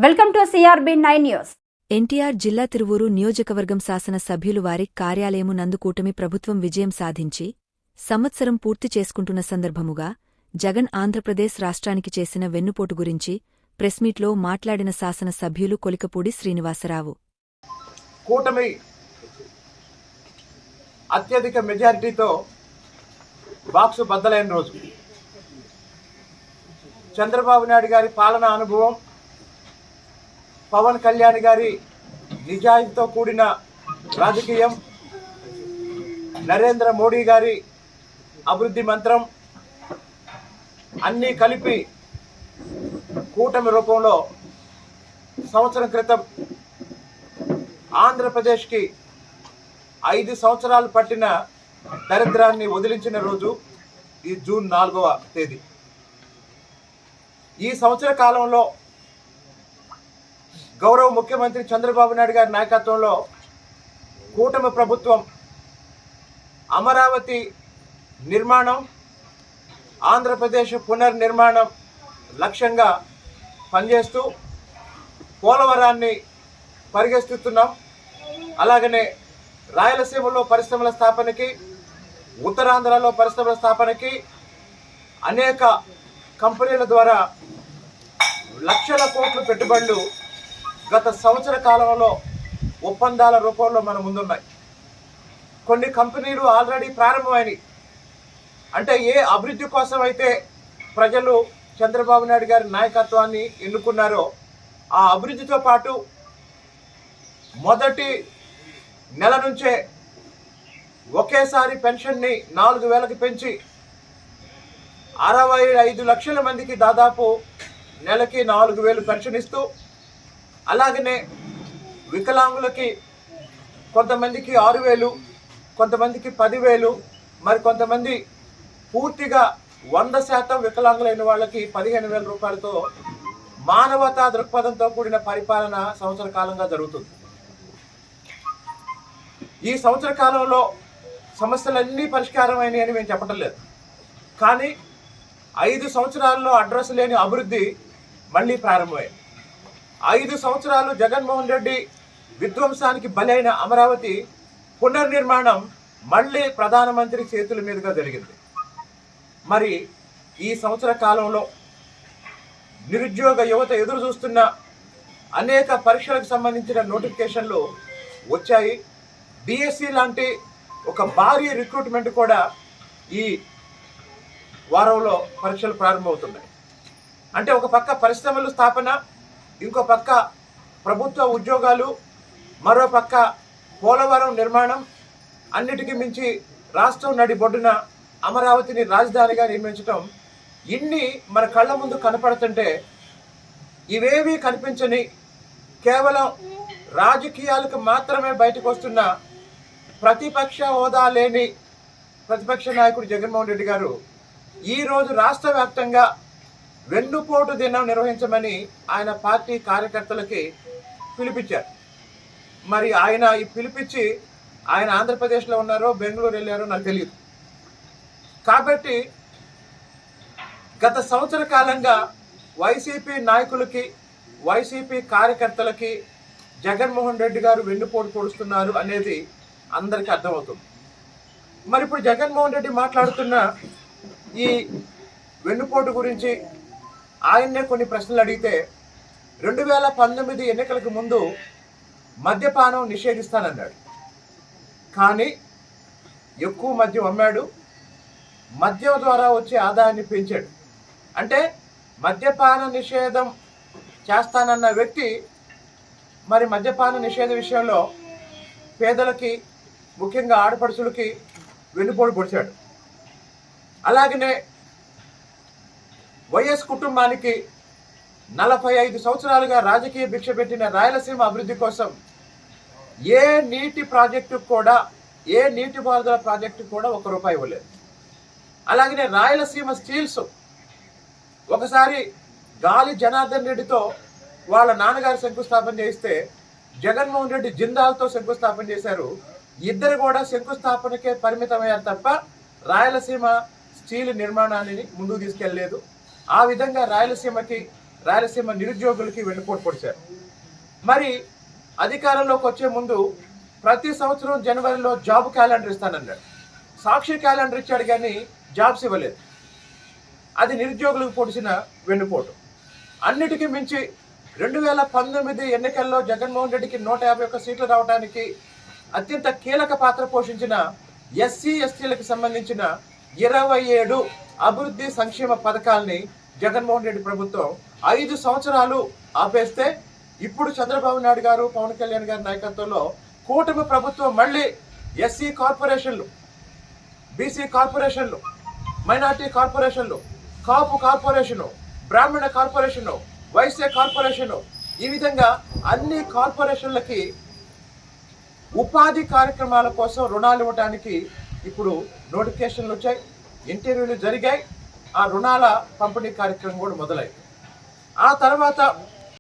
Welcome to CRB 9 news. NTR జిల్లా తిరువూరు నియోజకవర్గం శాసన సభ్యులు వారి కార్యాలయము నందు కూటమి ప్రభుత్వం విజయం సాధించి సంవత్సరం పూర్తి చేసుకుంటున్న సందర్భముగా జగన్ ఆంధ్రప్రదేశ్ రాష్ట్రానికి చేసిన వెన్నుపోటు గురించి ప్రెస్మీట్లో మాట్లాడిన శాసన సభ్యులు కొలికపూడి శ్రీనివాసరావు. కూటమి అత్యధిక మెజారిటీతో బాక్సు బద్దలైన రోజు, చంద్రబాబు నాయుడు గారి పాలనా అనుభవం, పవన్ కళ్యాణ్ గారి నిజాయితీతో కూడిన రాజకీయం, నరేంద్ర మోడీ గారి అభివృద్ధి మంత్రం అన్నీ కలిపి కూటమి రూపంలో సంవత్సరం క్రితం ఆంధ్రప్రదేశ్కి 5 సంవత్సరాలు పట్టిన దరిద్రాన్ని వదిలించిన రోజు ఈ జూన్ 4వ తేదీ. ఈ సంవత్సర కాలంలో గౌరవ ముఖ్యమంత్రి చంద్రబాబు నాయుడు గారి నాయకత్వంలో కూటమి ప్రభుత్వం అమరావతి నిర్మాణం, ఆంధ్రప్రదేశ్ పునర్నిర్మాణం లక్ష్యంగా పనిచేస్తూ పోలవరాన్ని పరిగెత్తుతున్నాం. అలాగనే రాయలసీమలో పరిశ్రమల స్థాపనకి, ఉత్తరాంధ్రలో పరిశ్రమల స్థాపనకి అనేక కంపెనీల ద్వారా లక్షల కోట్ల పెట్టుబడులు గత సంవత్సర కాలంలో ఒప్పందాల రూపంలో మన ముందున్నాయి. కొన్ని కంపెనీలు ఆల్రెడీ ప్రారంభమైనవి. అంటే ఏ అభివృద్ధి కోసం అయితే ప్రజలు చంద్రబాబు నాయుడు గారి నాయకత్వాన్ని ఎన్నుకున్నారో ఆ అభివృద్ధితో పాటు మొదటి నెల నుంచే ఒకేసారి పెన్షన్ని 4,000కి పెంచి 65 లక్షల మందికి దాదాపు నెలకి 4,000 పెన్షన్ ఇస్తూ, అలాగనే వికలాంగులకి కొంతమందికి 6,000, కొంతమందికి 10,000, మరి కొంతమంది పూర్తిగా 100% వికలాంగులైన వాళ్ళకి 15,000 రూపాయలతో మానవతా దృక్పథంతో కూడిన పరిపాలన సంవత్సర కాలంగా జరుగుతుంది. ఈ సంవత్సర కాలంలో సమస్యలన్నీ పరిష్కారమైనవి అని మేము చెప్పటం లేదు, కానీ 5 సంవత్సరాల్లో అడ్రస్ లేని అభివృద్ధి మళ్ళీ ప్రారంభమైంది. 5 సంవత్సరాలు జగన్మోహన్ రెడ్డి విధ్వంసానికి బలైన అమరావతి పునర్నిర్మాణం మళ్ళీ ప్రధానమంత్రి చేతుల మీదుగా జరిగింది. మరి ఈ సంవత్సర కాలంలో నిరుద్యోగ యువత ఎదురు చూస్తున్న అనేక పరీక్షలకు సంబంధించిన నోటిఫికేషన్లు వచ్చాయి. డిఎస్సి లాంటి ఒక భారీ రిక్రూట్మెంట్ కూడా ఈ వారంలో పరీక్షలు ప్రారంభమవుతున్నాయి. అంటే ఒక పక్క పరిశ్రమలు స్థాపన, ఇంకో పక్క ప్రభుత్వ ఉద్యోగాలు, మరో పక్క పోలవరం నిర్మాణం, అన్నిటికీ మించి రాష్ట్రం నడిబొడ్డున అమరావతిని రాజధానిగా నిర్మించడం, ఇన్ని మన కళ్ళ ముందు కనపడుతుంటే ఇవేవీ కనిపించని కేవలం రాజకీయాలకు మాత్రమే బయటకు వస్తున్న ప్రతిపక్ష హోదా లేని ప్రతిపక్ష నాయకుడు జగన్మోహన్ రెడ్డి గారు ఈరోజు రాష్ట్ర వ్యాప్తంగా వెన్నుపోటు దినం నిర్వహించమని ఆయన పార్టీ కార్యకర్తలకి పిలిపించారు. మరి ఆయన ఈ పిలిపించి ఆయన ఆంధ్రప్రదేశ్లో ఉన్నారో బెంగళూరు వెళ్ళారో నాకు తెలియదు. కాబట్టి గత సంవత్సర కాలంగా వైసీపీ నాయకులకి, వైసీపీ కార్యకర్తలకి జగన్మోహన్ రెడ్డి గారు వెన్నుపోటు పొడుస్తున్నారు అనేది అందరికీ అర్థమవుతుంది. మరి ఇప్పుడు జగన్మోహన్ రెడ్డి మాట్లాడుతున్న ఈ వెన్నుపోటు గురించి ఆయన్నే కొన్ని ప్రశ్నలు అడిగితే 2019 ఎన్నికలకు ముందు మద్యపానం నిషేధిస్తానన్నాడు, కానీ ఎక్కువ మద్యం అమ్మాడు, మద్యం ద్వారా వచ్చే ఆదాయాన్ని పెంచాడు. అంటే మద్యపాన నిషేధం చేస్తానన్న వ్యక్తి మరి మద్యపాన నిషేధ విషయంలో పేదలకి, ముఖ్యంగా ఆడపడుచులకి వెన్నుపోటు పొడిచాడు. అలాగనే వైఎస్ కుటుంబానికి 45 సంవత్సరాలుగా రాజకీయ భిక్ష పెట్టిన రాయలసీమ అభివృద్ధి కోసం ఏ నీటిపారుదల ప్రాజెక్టు కూడా ₹1 ఇవ్వలేదు. అలాగనే రాయలసీమ స్టీల్స్ ఒకసారి గాలి జనార్దన్ రెడ్డితో వాళ్ళ నాన్నగారు శంకుస్థాపన చేస్తే జగన్మోహన్ రెడ్డి జిందాల్తో శంకుస్థాపన చేశారు. ఇద్దరు కూడా శంకుస్థాపనకే పరిమితమయ్యారు తప్ప రాయలసీమ స్టీల్ నిర్మాణాన్ని ముందుకు తీసుకెళ్లలేదు. ఆ విధంగా రాయలసీమకి రాయలసీమ నిరుద్యోగులకి వెన్నుపోటు పొడిచారు. మరి అధికారంలోకి వచ్చే ముందు ప్రతి సంవత్సరం జనవరిలో జాబ్ క్యాలెండర్ ఇస్తానన్నాడు. సాక్షి క్యాలెండర్ ఇచ్చాడు కానీ జాబ్స్ ఇవ్వలేదు. అది నిరుద్యోగులకు పొడిచిన వెన్నుపోటు. అన్నిటికీ మించి 2019 ఎన్నికల్లో జగన్మోహన్ రెడ్డికి 151 సీట్లు రావడానికి అత్యంత కీలక పాత్ర పోషించిన ఎస్సీ ఎస్టీలకు సంబంధించిన 27 అభివృద్ధి సంక్షేమ పథకాల్ని జగన్మోహన్ రెడ్డి ప్రభుత్వం 5 సంవత్సరాలు ఆపేస్తే ఇప్పుడు చంద్రబాబు నాయుడు గారు, పవన్ కళ్యాణ్ గారి నాయకత్వంలో కూటమి ప్రభుత్వం మళ్ళీ ఎస్సీ కార్పొరేషన్లు, బీసీ కార్పొరేషన్లు, మైనార్టీ కార్పొరేషన్లు, కాపు కార్పొరేషను, బ్రాహ్మణ కార్పొరేషను, వైశ్య కార్పొరేషను, ఈ విధంగా అన్ని కార్పొరేషన్లకి ఉపాధి కార్యక్రమాల కోసం రుణాలు ఇవ్వడానికి ఇప్పుడు నోటిఫికేషన్లు వచ్చాయి, ఇంటర్వ్యూలు జరిగాయి, ఆ రుణాల పంపిణీ కార్యక్రమం కూడా మొదలైంది. ఆ తర్వాత